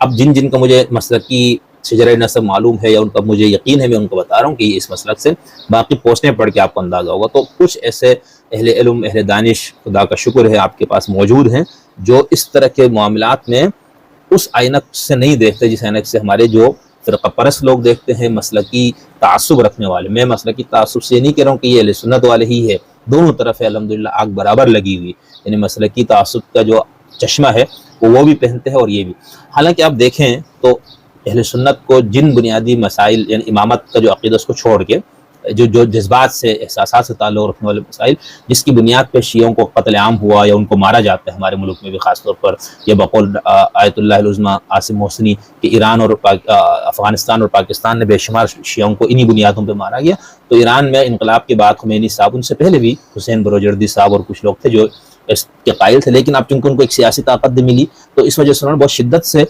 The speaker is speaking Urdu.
اب جن جن کا مجھے مسلکی شجرہ نسب معلوم ہے یا ان کا مجھے یقین ہے، میں ان کو بتا رہا ہوں کہ یہ اس مسلک سے، باقی پوسٹیں پڑھ کے آپ کو اندازہ ہوگا۔ تو کچھ ایسے اہل علم، اہل دانش، خدا کا شکر ہے آپ کے پاس موجود ہیں، جو اس طرح کے معاملات میں اس عینک سے نہیں دیکھتے جس عینک سے ہمارے جو فرقہ پرست لوگ دیکھتے ہیں، مسلکی تعصب رکھنے والے۔ میں مسلکی تعصب سے نہیں کہہ رہا ہوں کہ یہ اہل سنت والے ہی ہے، دونوں طرف ہے الحمدللہ، آگ برابر لگی ہوئی، یعنی مسلکی تعصب کا جو چشمہ ہے وہ بھی پہنتے ہیں اور یہ بھی۔ حالانکہ آپ دیکھیں تو اہل سنت کو جن بنیادی مسائل، یعنی امامت کا جو عقیدہ اس کو چھوڑ کے جو جذبات سے، احساسات سے تعلق رکھنے والے مسائل، جس کی بنیاد پہ شیعوں کو قتل عام ہوا یا ان کو مارا جاتا ہے ہمارے ملک میں بھی خاص طور پر، یہ بقول آیت اللہ العظمیٰ عاصم محسنی کہ ایران اور افغانستان اور پاکستان نے بے شمار شیعوں کو انہی بنیادوں پہ مارا گیا۔ تو ایران میں انقلاب کے بعد خمینی صاحب، ان سے پہلے بھی حسین بروجردی صاحب اور کچھ لوگ تھے جو اس کے قائل تھے، لیکن اب چونکہ ان کو ایک سیاسی طاقت بھی ملی تو اس وجہ سے انہوں نے بہت شدت سے